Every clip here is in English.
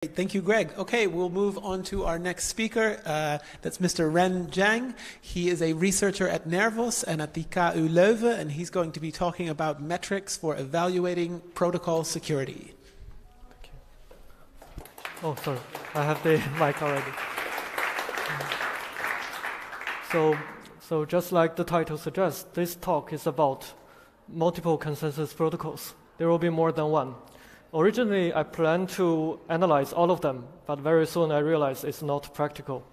Thank you, Greg. Okay, we'll move on to our next speaker. That's Mr. Ren Zhang. He is a researcher at Nervos and at the KU Leuven, and he's going to be talking about metrics for evaluating protocol security. Thank you. Oh, sorry. I have the mic already. So just like the title suggests, this talk is about multiple consensus protocols. There will be more than one. Originally, I planned to analyze all of them, but very soon I realized it's not practical.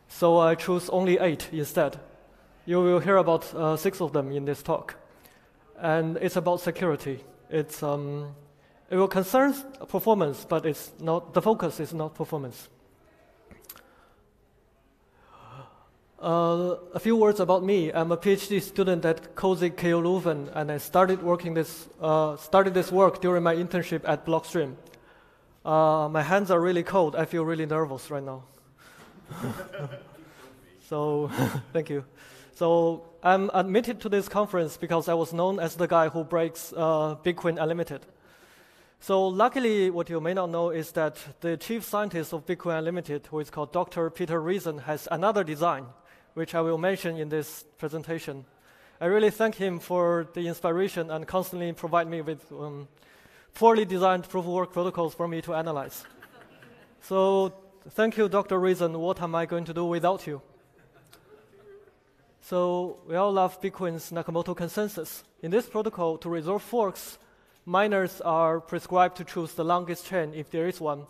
So I chose only 8 instead. You will hear about 6 of them in this talk. And it's about security. It will concern performance, but the focus is not performance. A few words about me. I'm a PhD student at KU Leuven, and I started this work during my internship at Blockstream. My hands are really cold. I feel really nervous right now. So, thank you. So, I'm admitted to this conference because I was known as the guy who breaks Bitcoin Unlimited. So, luckily, what you may not know is that the chief scientist of Bitcoin Unlimited, who is called Dr. Peter Reason, has another design, which I will mention in this presentation. I really thank him for the inspiration and constantly provide me with poorly designed proof-of-work protocols for me to analyze. So thank you, Dr. Reason. What am I going to do without you? So we all love Bitcoin's Nakamoto consensus. In this protocol, to resolve forks, miners are prescribed to choose the longest chain if there is one.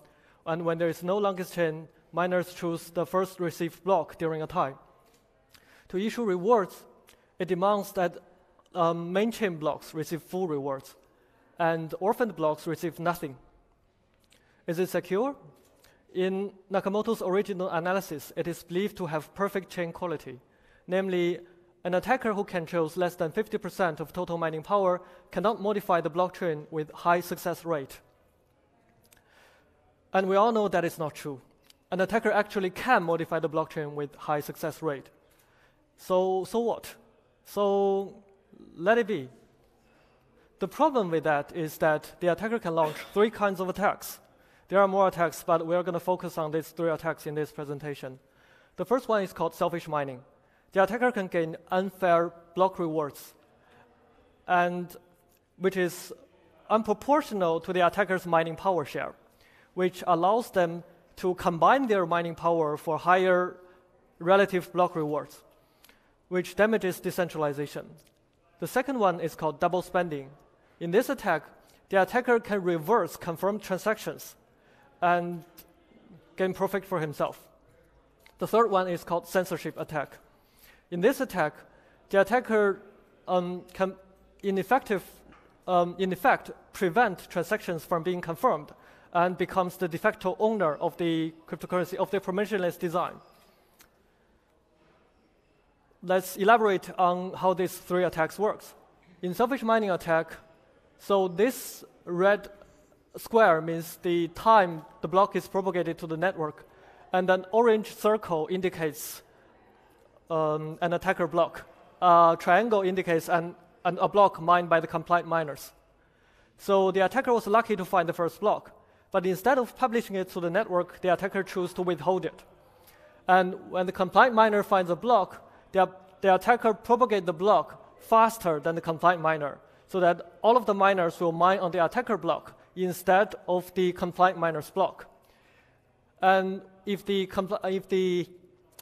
And when there is no longest chain, miners choose the first received block during a tie. To issue rewards, it demands that main chain blocks receive full rewards, and orphaned blocks receive nothing. Is it secure? In Nakamoto's original analysis, it is believed to have perfect chain quality. Namely, an attacker who can choose less than 50% of total mining power cannot modify the blockchain with high success rate. And we all know that is not true. An attacker actually can modify the blockchain with high success rate. So what? So let it be. The problem with that is that the attacker can launch 3 kinds of attacks. There are more attacks, but we are going to focus on these 3 attacks in this presentation. The first one is called selfish mining. The attacker can gain unfair block rewards, and which is unproportional to the attacker's mining power share, which allows them to combine their mining power for higher relative block rewards, which damages decentralization. The second one is called double spending. In this attack, the attacker can reverse confirmed transactions and gain profit for himself. The third one is called censorship attack. In this attack, the attacker can in effect prevent transactions from being confirmed and becomes the de facto owner of the cryptocurrency of the permissionless design. Let's elaborate on how these 3 attacks works. In selfish mining attack, so this red square means the time the block is propagated to the network, and an orange circle indicates an attacker block. A triangle indicates a block mined by the compliant miners. So the attacker was lucky to find the first block, but instead of publishing it to the network, the attacker chose to withhold it. And when the compliant miner finds a block, the attacker propagates the block faster than the compliant miner, so that all of the miners will mine on the attacker block instead of the compliant miner's block. And if the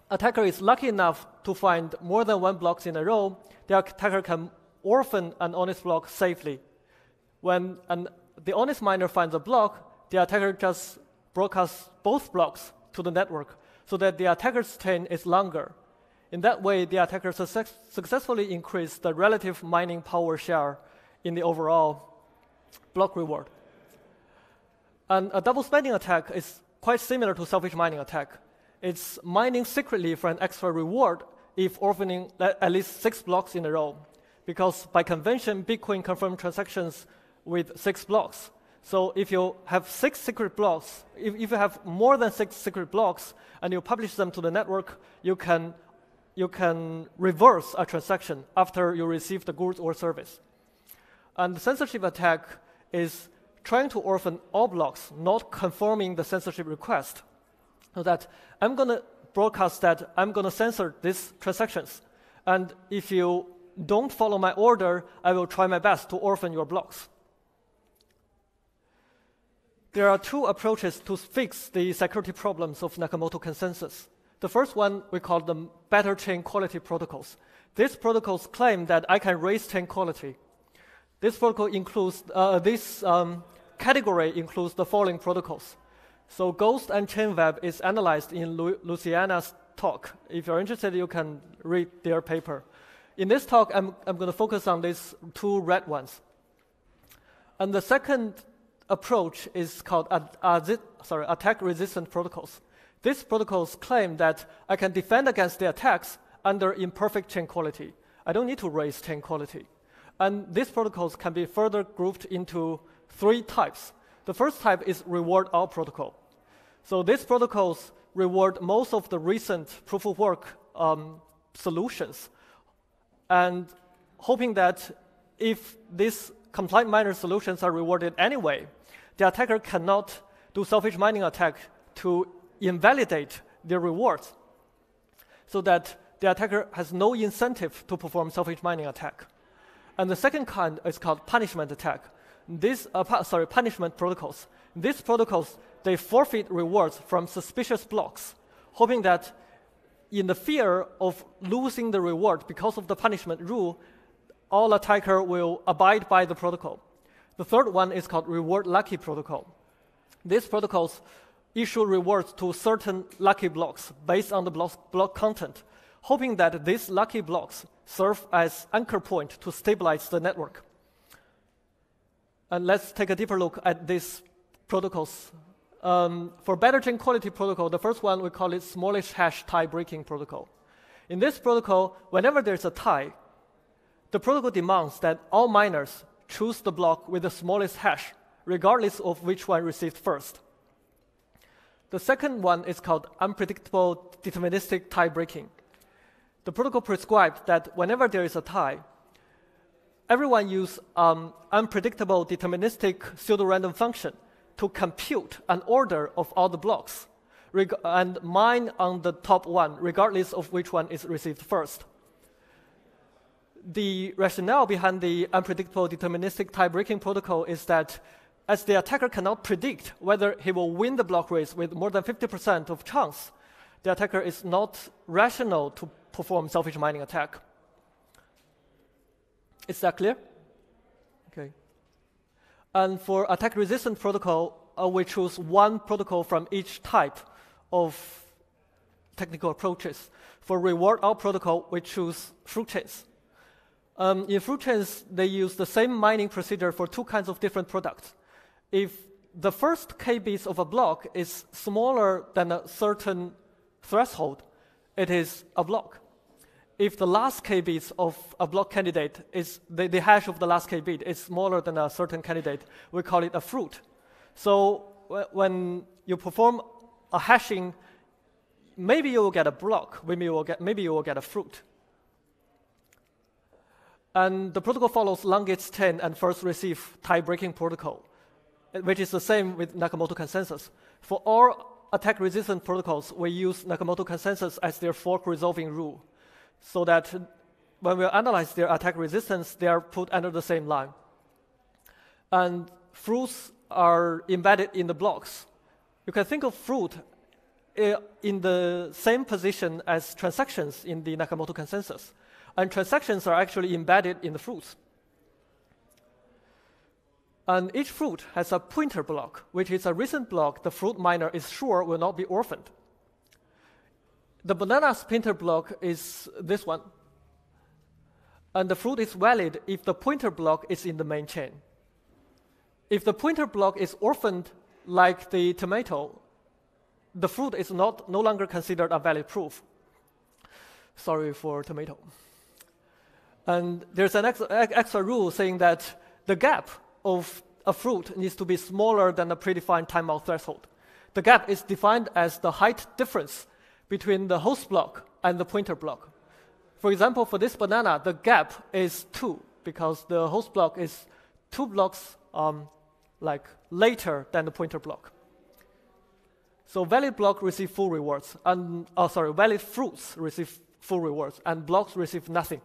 attacker is lucky enough to find more than 1 block in a row, the attacker can orphan an honest block safely. When the honest miner finds a block, the attacker just broadcasts both blocks to the network, so that the attacker's chain is longer. In that way, the attacker successfully increased the relative mining power share in the overall block reward. And a double spending attack is quite similar to selfish mining attack. It's mining secretly for an extra reward if orphaning at least 6 blocks in a row, because by convention, Bitcoin confirms transactions with 6 blocks. So if you have 6 secret blocks, if you have more than 6 secret blocks and you publish them to the network, you can reverse a transaction after you receive the goods or service. And the censorship attack is trying to orphan all blocks, not conforming the censorship request, so that I'm going to broadcast that I'm going to censor these transactions. And if you don't follow my order, I will try my best to orphan your blocks. There are two approaches to fix the security problems of Nakamoto consensus. The first one, we call them better chain quality protocols. These protocols claim that I can raise chain quality. This protocol includes, category includes the following protocols. So Ghost and Chain Web is analyzed in Luciana's talk. If you're interested, you can read their paper. In this talk, I'm going to focus on these two red ones. And the second approach is called attack-resistant protocols. These protocols claim that I can defend against the attacks under imperfect chain quality. I don't need to raise chain quality. And these protocols can be further grouped into three types. The first type is reward all protocol. So these protocols reward most of the recent proof of work solutions, and hoping that if these compliant miner solutions are rewarded anyway, the attacker cannot do selfish mining attack to invalidate their rewards, so that the attacker has no incentive to perform selfish mining attack. And the second kind is called punishment attack. These punishment protocols. These protocols, they forfeit rewards from suspicious blocks, hoping that in the fear of losing the reward because of the punishment rule, all attacker will abide by the protocol. The third one is called reward lucky protocol. These protocols issue rewards to certain lucky blocks based on the block content, hoping that these lucky blocks serve as anchor point to stabilize the network. And let's take a deeper look at these protocols. For better chain quality protocol, the first one, we call it smallish hash tie breaking protocol. In this protocol, whenever there's a tie, the protocol demands that all miners choose the block with the smallest hash, regardless of which one received first. The second one is called unpredictable deterministic tie breaking. The protocol prescribes that whenever there is a tie, everyone use unpredictable deterministic pseudo-random function to compute an order of all the blocks and mine on the top one, regardless of which one is received first. The rationale behind the unpredictable deterministic tie-breaking protocol is that as the attacker cannot predict whether he will win the block race with more than 50% of chance, the attacker is not rational to perform selfish mining attack. Is that clear? Okay. And for attack-resistant protocol, we choose one protocol from each type of technical approaches. For reward-all protocol, we choose fruit chains. In fruit chains, they use the same mining procedure for two kinds of different products. If the first k bits of a block is smaller than a certain threshold, it is a block. If the last k bits of a block candidate is the hash of the last k bit is smaller than a certain candidate, we call it a fruit. So when you perform a hashing, maybe you will get a block, maybe you will get a fruit. And the protocol follows longest chain and first receive tie-breaking protocol, which is the same with Nakamoto consensus. For all attack-resistant protocols, we use Nakamoto consensus as their fork resolving rule, so that when we analyze their attack resistance, they are put under the same line. And fruits are embedded in the blocks. You can think of fruit in the same position as transactions in the Nakamoto consensus. And transactions are actually embedded in the fruits. And each fruit has a pointer block, which is a recent block the fruit miner is sure will not be orphaned. The banana's pointer block is this one. And the fruit is valid if the pointer block is in the main chain. If the pointer block is orphaned like the tomato, the fruit is no longer considered a valid proof. Sorry for tomato. And there's an extra rule saying that the gap of a fruit needs to be smaller than a predefined timeout threshold. The gap is defined as the height difference between the host block and the pointer block. For example, for this banana, the gap is 2 because the host block is 2 blocks like later than the pointer block. So valid block receive full rewards, and valid fruits receive full rewards, and blocks receive nothing.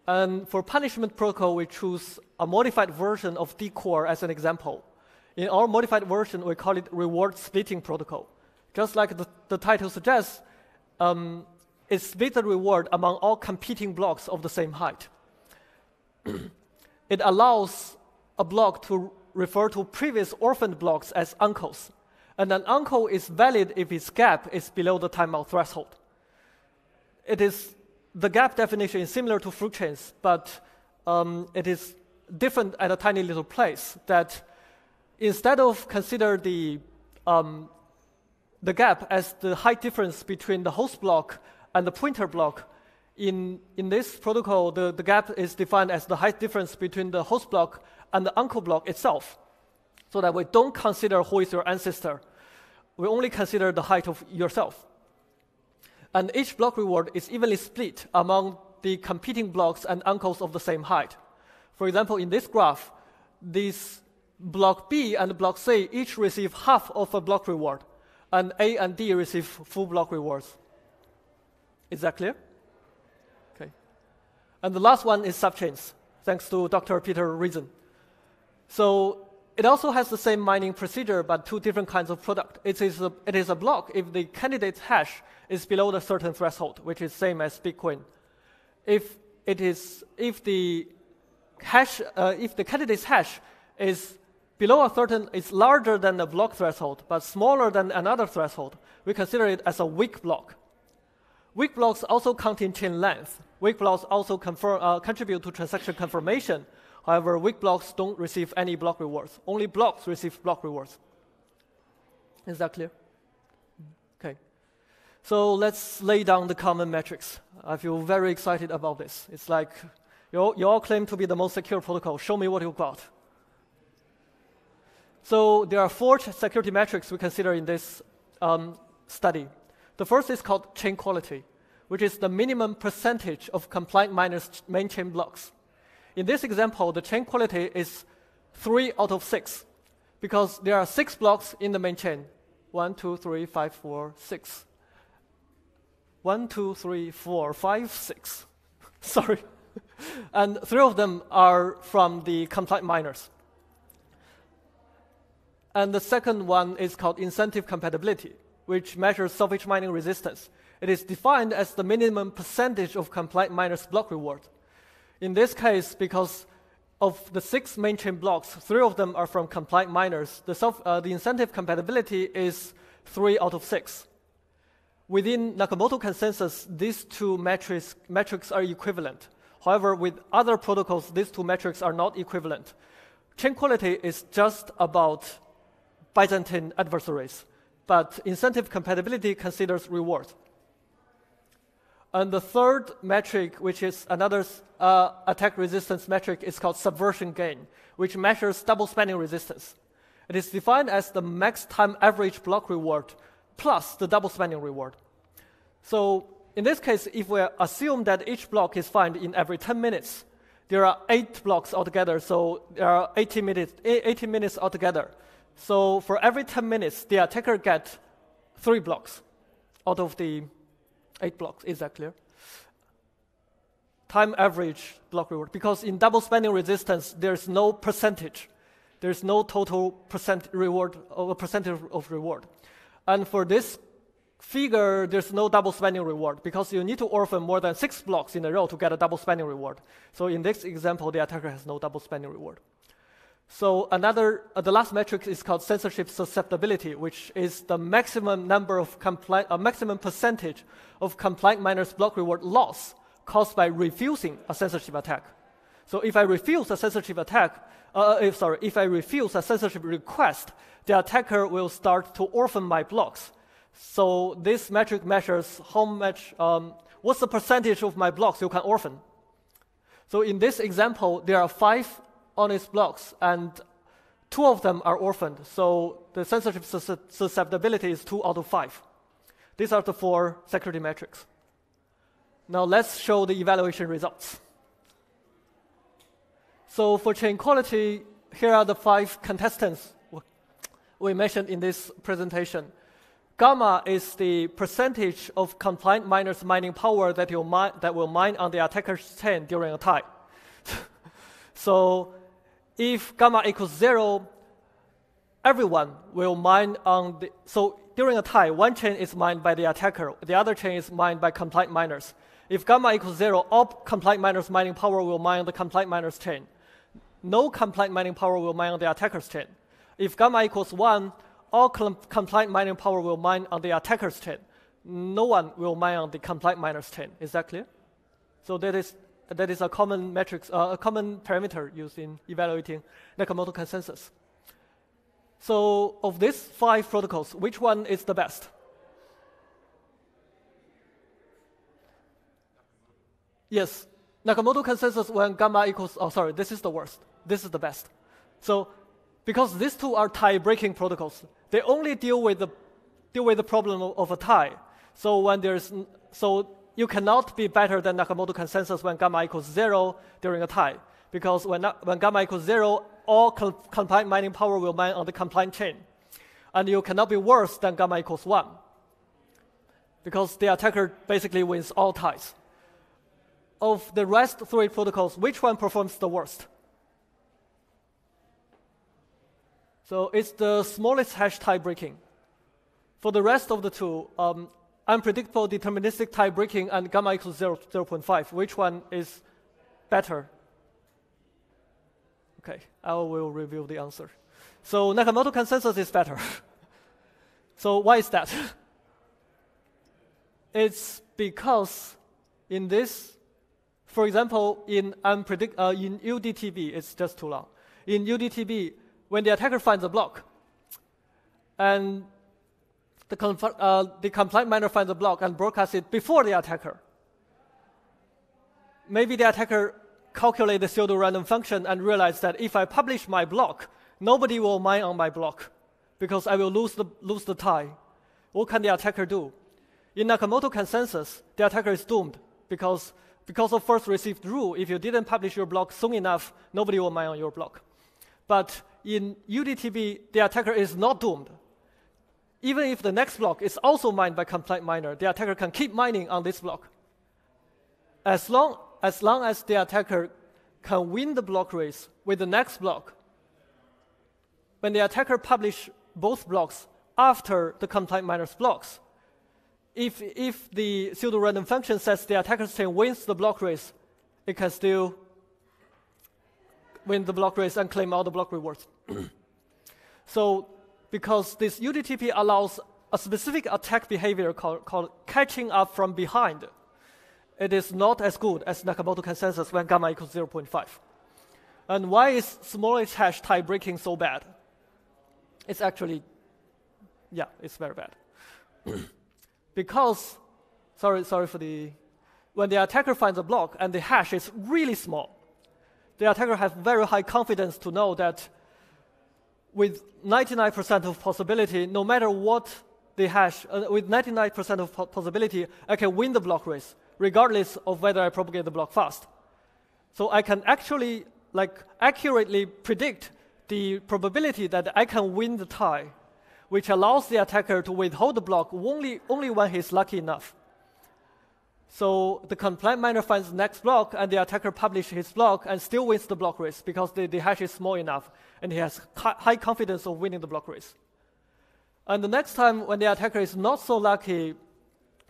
And for punishment protocol, we choose a modified version of D-core as an example. In our modified version, we call it reward splitting protocol. Just like the title suggests, it splits the reward among all competing blocks of the same height. It allows a block to refer to previous orphaned blocks as uncles. And an uncle is valid if its gap is below the timeout threshold. The gap definition is similar to fruit chains, but it is different at a tiny little place, that instead of consider the gap as the height difference between the host block and the pointer block, in this protocol, the gap is defined as the height difference between the host block and the uncle block itself, so that we don't consider who is your ancestor. We only consider the height of yourself. And each block reward is evenly split among the competing blocks and uncles of the same height. For example, in this graph, this block B and block C each receive half of a block reward, and A and D receive full block rewards. Is that clear? Okay. And the last one is subchains, thanks to Dr. Peter Reason. So it also has the same mining procedure, but two different kinds of product. It is a block if the candidate's hash is below the certain threshold, which is same as Bitcoin. If the candidate's hash is below a certain, is larger than the block threshold, but smaller than another threshold, we consider it as a weak block. Weak blocks also count in chain length. Weak blocks also contribute to transaction confirmation. However, weak blocks don't receive any block rewards. Only blocks receive block rewards. Is that clear? Okay. So let's lay down the common metrics. I feel very excited about this. It's like, you all claim to be the most secure protocol. Show me what you got. So there are 4 security metrics we consider in this study. The first is called chain quality, which is the minimum percentage of compliant miners' main chain blocks. In this example, the chain quality is 3 out of 6, because there are 6 blocks in the main chain. 1, 2, 3, 5, 4, 6. 1, 2, 3, 4, 5, 6. Sorry. And 3 of them are from the compliant miners. And the second one is called incentive compatibility, which measures selfish mining resistance. It is defined as the minimum percentage of compliant miners' block reward. In this case, because of the 6 main chain blocks, 3 of them are from compliant miners, the incentive compatibility is 3 out of 6. Within Nakamoto consensus, these 2 metrics are equivalent. However, with other protocols, these 2 metrics are not equivalent. Chain quality is just about Byzantine adversaries, but incentive compatibility considers reward. And the third metric, which is another attack resistance metric, is called subversion gain, which measures double spending resistance. It is defined as the max time average block reward plus the double spending reward. So in this case, if we assume that each block is found in every 10 minutes, there are 8 blocks altogether, so there are 80 minutes altogether. So for every 10 minutes, the attacker gets 3 blocks out of the 8 blocks. Is that clear? Time average block reward. Because in double spending resistance, there's no percentage. There's no total reward or percentage of reward. And for this figure, there's no double spending reward because you need to orphan more than 6 blocks in a row to get a double spending reward. So in this example, the attacker has no double spending reward. So the last metric is called censorship susceptibility, which is the maximum number of maximum percentage of compliant miners' block reward loss caused by refusing a censorship attack. So if I refuse a censorship if I refuse a censorship request, the attacker will start to orphan my blocks. So this metric measures how much, what's the percentage of my blocks you can orphan. So in this example, there are 5 honest blocks, and 2 of them are orphaned. So the censorship susceptibility is 2 out of 5. These are the 4 security metrics. Now let's show the evaluation results. So for chain quality, here are the 5 contestants we mentioned in this presentation. Gamma is the percentage of compliant miners' mining power that will mine on the attacker's chain during a tie. So if gamma equals 0, everyone will mine on the... So during a tie, one chain is mined by the attacker, the other chain is mined by compliant miners. If gamma equals 0, all compliant miners' mining power will mine on the compliant miners' chain. No compliant mining power will mine on the attacker's chain. If gamma equals 1, all compliant mining power will mine on the attacker's chain. No one will mine on the compliant miner's chain. Is that clear? So that is a common metrics, a common parameter used in evaluating Nakamoto consensus. So of these 5 protocols, which one is the best? Yes, Nakamoto consensus when gamma equals, oh sorry, this is the worst. This is the best. So because these 2 are tie-breaking protocols, they only deal with the problem of a tie. So you cannot be better than Nakamoto consensus when gamma equals 0 during a tie, because when gamma equals 0, all compliant mining power will mine on the compliant chain. And you cannot be worse than gamma equals 1, because the attacker basically wins all ties. Of the rest 3 protocols, which one performs the worst? So it's the smallest hash tie breaking. For the rest of the 2, unpredictable deterministic tie breaking and gamma equals 0.5, which one is better? Okay, I will reveal the answer. So Nakamoto consensus is better. So why is that? It's because in this, for example, in UDTB, it's just too long. In UDTB, when the attacker finds a block, and the compliant miner finds a block and broadcasts it before the attacker, maybe the attacker calculate the pseudo-random function and realize that if I publish my block, nobody will mine on my block because I will lose the tie. What can the attacker do? In Nakamoto consensus, the attacker is doomed because of first received rule, if you didn't publish your block soon enough, nobody will mine on your block. But in UDTB, the attacker is not doomed. Even if the next block is also mined by compliant miner, the attacker can keep mining on this block. As long as the attacker can win the block race with the next block, when the attacker publishes both blocks after the compliant miner's blocks, if the pseudo-random function says the attacker's chain wins the block race, it can still win the block race and claim all the block rewards. So because this UDTP allows a specific attack behavior called catching up from behind, it is not as good as Nakamoto consensus when gamma equals 0.5. And why is smallest hash tie breaking so bad? It's actually, yeah, it's very bad. Because, sorry for the, when the attacker finds a block and the hash is really small, the attacker has very high confidence to know that with 99% of possibility, no matter what the hash, with 99% of possibility, I can win the block race, regardless of whether I propagate the block fast. So I can actually accurately predict the probability that I can win the tie, which allows the attacker to withhold the block only when he's lucky enough. So the compliant miner finds the next block, and the attacker publishes his block and still wins the block race because the hash is small enough, and he has high confidence of winning the block race. And the next time when the attacker is not so lucky,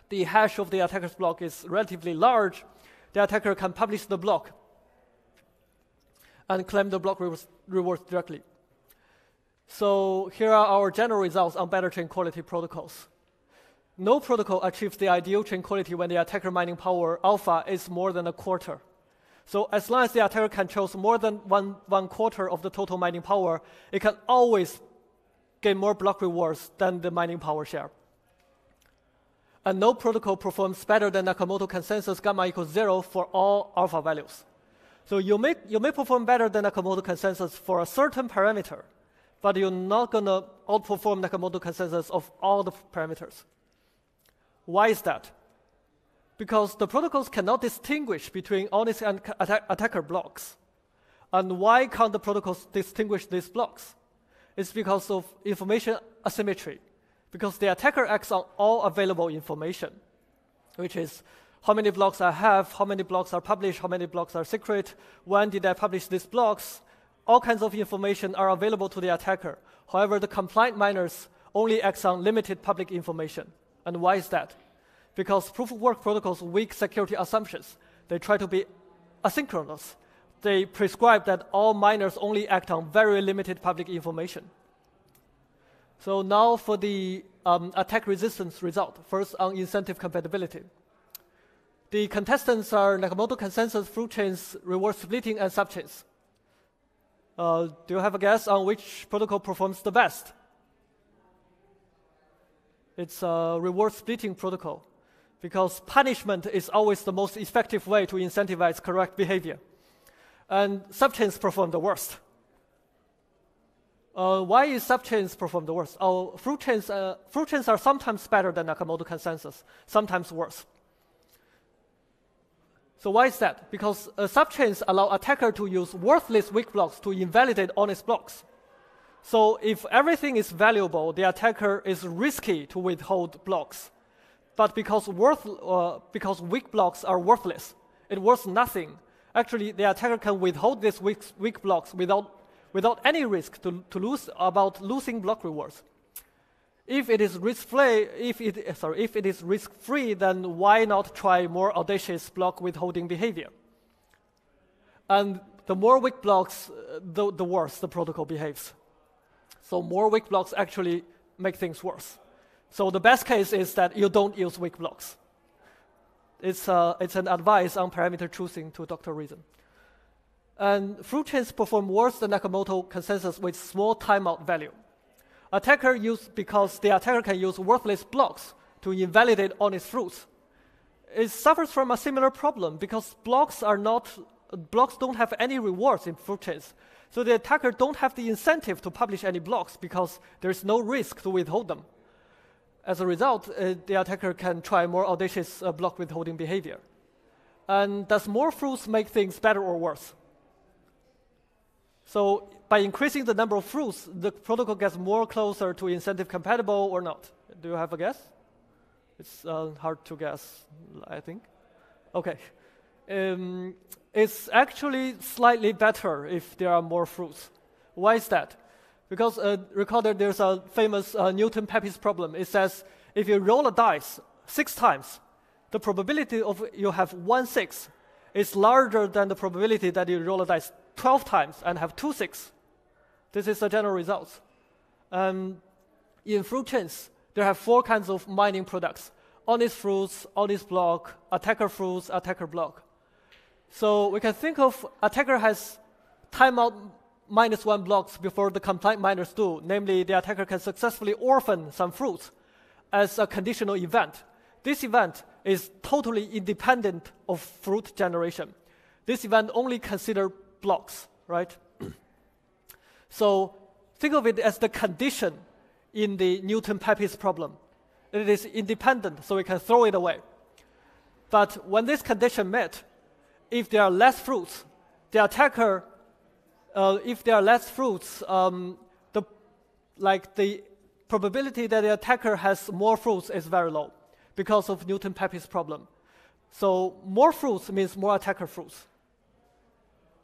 the hash of the attacker's block is relatively large, the attacker can publish the block and claim the block rewards directly. So here are our general results on better chain quality protocols. No protocol achieves the ideal chain quality when the attacker mining power alpha is more than a quarter. So as long as the attacker controls more than one quarter of the total mining power, it can always gain more block rewards than the mining power share. And no protocol performs better than Nakamoto consensus gamma equals 0 for all alpha values. So you may perform better than Nakamoto consensus for a certain parameter, but you're not going to outperform Nakamoto consensus of all the parameters. Why is that? Because the protocols cannot distinguish between honest and attacker blocks. And why can't the protocols distinguish these blocks? It's because of information asymmetry, because the attacker acts on all available information, which is how many blocks I have, how many blocks are published, how many blocks are secret, when did I publish these blocks. All kinds of information are available to the attacker. However, the compliant miners only act on limited public information. And why is that? Because proof-of-work protocols weak security assumptions. They try to be asynchronous. They prescribe that all miners only act on very limited public information. So now for the attack resistance result, first on incentive compatibility. The contestants are Nakamoto consensus, fruit chains, reward splitting, and subchains. Do you have a guess on which protocol performs the best? It's a reward splitting protocol, because punishment is always the most effective way to incentivize correct behavior. And subchains perform the worst. Why is subchains perform the worst? Fruit chains are sometimes better than Nakamoto consensus, sometimes worse. So why is that? Because subchains allow attacker to use worthless weak blocks to invalidate honest blocks. So if everything is valuable, the attacker is risky to withhold blocks. But because weak blocks are worthless, it worth nothing. Actually, the attacker can withhold these weak blocks without any risk to losing block rewards. If it is risk-free, then why not try more audacious block withholding behavior? And the more weak blocks, the worse the protocol behaves. So more weak blocks actually make things worse. So the best case is that you don't use weak blocks. It's an advice on parameter choosing to Dr. Reason. And fruit chains perform worse than Nakamoto consensus with small timeout value. Because the attacker can use worthless blocks to invalidate honest fruits. It suffers from a similar problem because blocks don't have any rewards in fruit chains. So the attacker don't have the incentive to publish any blocks because there's no risk to withhold them. As a result, the attacker can try more audacious block withholding behavior. And does more fruits make things better or worse? So by increasing the number of fruits, the protocol gets more closer to incentive compatible or not. Do you have a guess? It's hard to guess, I think. Okay. It's actually slightly better if there are more fruits. Why is that? Because recall that there's a famous Newton-Pepys problem. It says if you roll a dice 6 times, the probability of you have 1/6 is larger than the probability that you roll a dice 12 times and have 2 6. This is the general result. In fruit chains, there have 4 kinds of mining products: honest fruits, honest block, attacker fruits, attacker block. So we can think of attacker has timeout -1 blocks before the compliant miners do. Namely, the attacker can successfully orphan some fruits as a conditional event. This event is totally independent of fruit generation. This event only considers blocks, right? So think of it as the condition in the Newton-Pepys problem. It is independent, so we can throw it away. But when this condition met, if there are less fruits, the attacker, the probability that the attacker has more fruits is very low because of Newton-Pepys problem. So more fruits means more attacker fruits.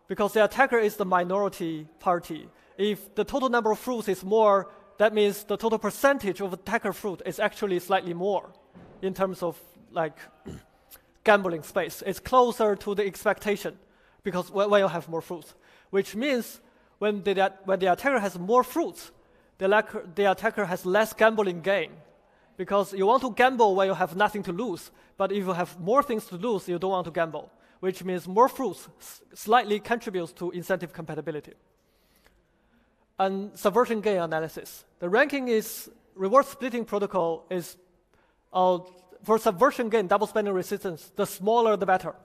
Because the attacker is the minority party. If the total number of fruits is more, that means the total percentage of attacker fruit is actually slightly more in terms of like gambling space. It's closer to the expectation because when you have more fruits, which means when the attacker has more fruits, the attacker has less gambling gain because you want to gamble when you have nothing to lose, but if you have more things to lose, you don't want to gamble, which means more fruits slightly contributes to incentive compatibility. And subversion gain analysis. The ranking is reward splitting protocol is for subversion gain, double spending resistance, the smaller the better.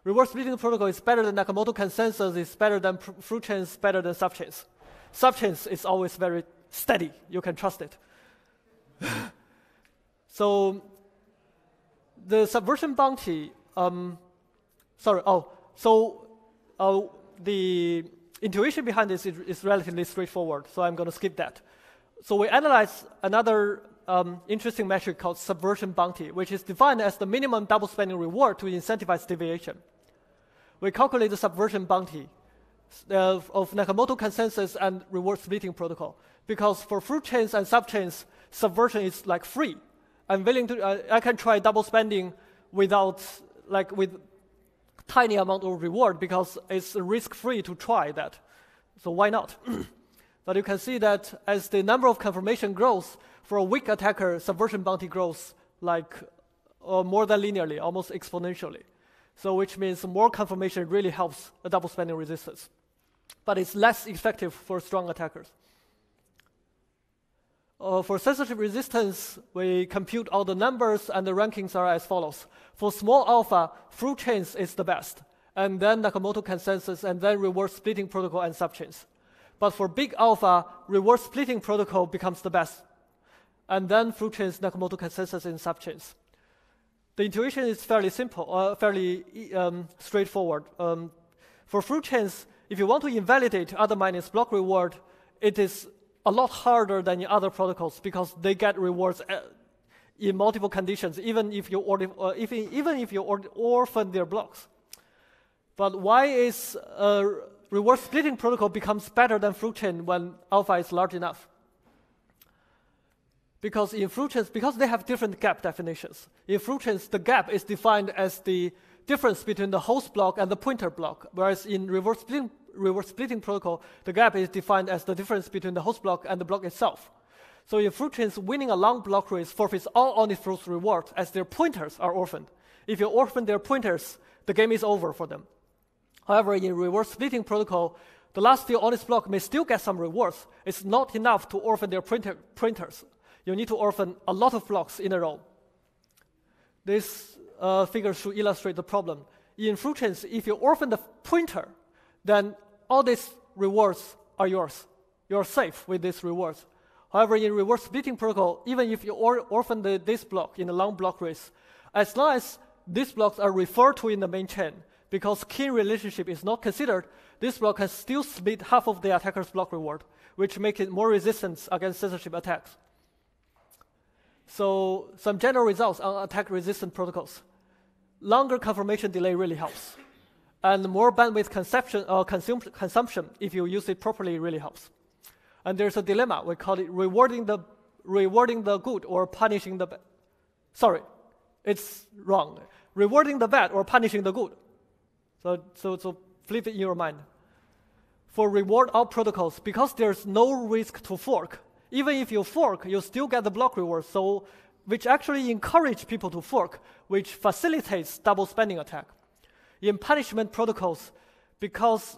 Reward splitting protocol is better than Nakamoto consensus, is better than fruit chains, better than subchains. Subchains is always very steady. You can trust it. So the intuition behind this is relatively straightforward, so I'm going to skip that. So we analyze another interesting metric called subversion bounty, which is defined as the minimum double spending reward to incentivize deviation. We calculate the subversion bounty of Nakamoto consensus and reward splitting protocol, because for fruit chains and subchains, subversion is like free. I'm willing to, I can try double spending without, like with tiny amount of reward because it's risk-free to try that. So why not? But you can see that as the number of confirmation grows, for a weak attacker, subversion bounty grows like more than linearly, almost exponentially. So which means more confirmation really helps a double spending resistance. But it's less effective for strong attackers. For censorship resistance, we compute all the numbers, and the rankings are as follows. For small alpha, fruit chains is the best, and then Nakamoto consensus, and then reward splitting protocol and subchains. But for big alpha, reward splitting protocol becomes the best, and then fruit chains, Nakamoto consensus, and subchains. The intuition is fairly simple, fairly straightforward. For fruit chains, if you want to invalidate other minus block reward, it is a lot harder than in other protocols because they get rewards in multiple conditions, even if you orphan their blocks. But why is reward splitting protocol becomes better than fruit chain when alpha is large enough? Because in fruit chains, because they have different gap definitions. In fruit chains, the gap is defined as the difference between the host block and the pointer block, whereas in reward splitting protocol, the gap is defined as the difference between the host block and the block itself. So in fruit chains, winning a long block race forfeits all honest fruits rewards as their pointers are orphaned. If you orphan their pointers, the game is over for them. However, in reward splitting protocol, the last few honest blocks may still get some rewards. It's not enough to orphan their pointers. You need to orphan a lot of blocks in a row. This figure should illustrate the problem. In fruit chains, if you orphan the pointer, then all these rewards are yours. You're safe with these rewards. However, in reward splitting protocol, even if you orphan this block in a long block race, as long as these blocks are referred to in the main chain, because kin relationship is not considered, this block can still split half of the attacker's block reward, which makes it more resistant against censorship attacks. So some general results on attack-resistant protocols. Longer confirmation delay really helps. And more bandwidth consumption, if you use it properly, really helps. And there's a dilemma. We call it rewarding the good or punishing the bad. Sorry, it's wrong. Rewarding the bad or punishing the good. So flip it in your mind. For reward all protocols, because there's no risk to fork, even if you fork, you still get the block reward, so which actually encourage people to fork, which facilitates double spending attack. In punishment protocols, because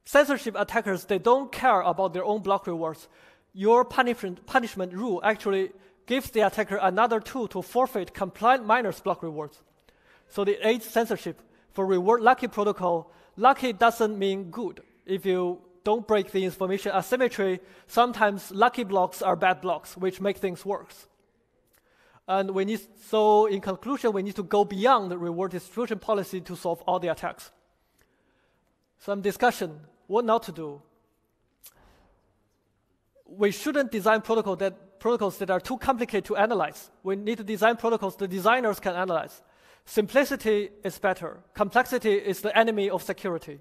censorship attackers, they don't care about their own block rewards, your punishment rule actually gives the attacker another tool to forfeit compliant miners block rewards. So it aids censorship. For reward lucky protocol, lucky doesn't mean good. If you don't break the information asymmetry, sometimes lucky blocks are bad blocks, which make things worse. And so in conclusion, we need to go beyond the reward distribution policy to solve all the attacks. Some discussion, what not to do. We shouldn't design protocols that are too complicated to analyze. We need to design protocols the designers can analyze. Simplicity is better. Complexity is the enemy of security.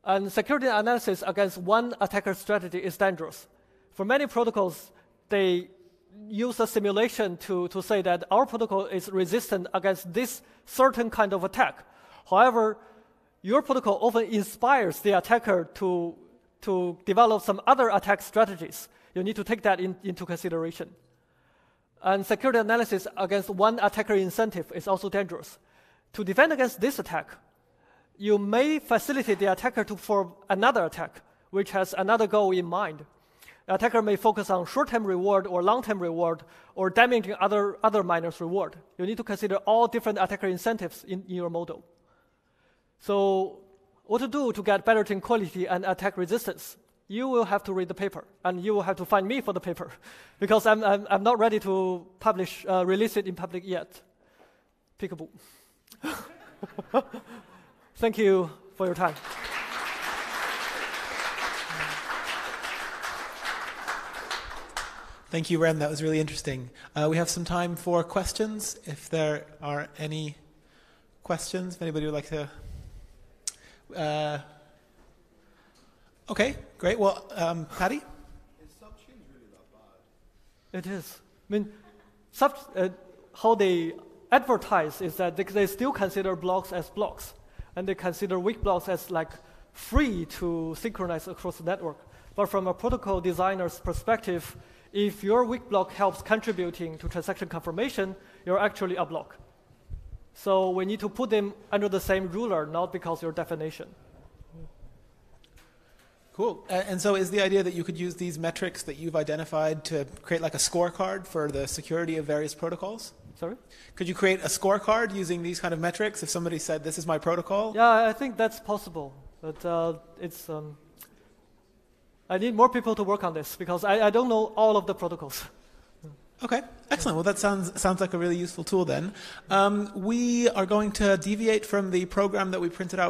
And security analysis against one attacker strategy is dangerous. For many protocols, they use a simulation to say that our protocol is resistant against this certain kind of attack. However, your protocol often inspires the attacker to develop some other attack strategies. You need to take that into consideration. And security analysis against one attacker incentive is also dangerous. To defend against this attack, you may facilitate the attacker to form another attack, which has another goal in mind. The attacker may focus on short-term reward or long-term reward or damaging other miners' reward. You need to consider all different attacker incentives in your model. So what to do to get better chain quality and attack resistance? You will have to read the paper, and you will have to find me for the paper, because I'm not ready to release it in public yet. Peekaboo. Thank you for your time. Thank you, Ren. That was really interesting. We have some time for questions, if there are any questions. If anybody would like to... Okay, great. Well, Patty? Is subchain really that bad? It is. I mean, how they advertise is that they still consider blocks as blocks, and they consider weak blocks as like free to synchronize across the network. But from a protocol designer's perspective, if your weak block helps contributing to transaction confirmation, you're actually a block. So we need to put them under the same ruler, not because your definition. Cool. And so is the idea that you could use these metrics that you've identified to create like a scorecard for the security of various protocols? Sorry? Could you create a scorecard using these kind of metrics if somebody said, this is my protocol? Yeah, I think that's possible. But I need more people to work on this because I don't know all of the protocols. Okay, excellent. Well, that sounds like a really useful tool then. We are going to deviate from the program that we printed out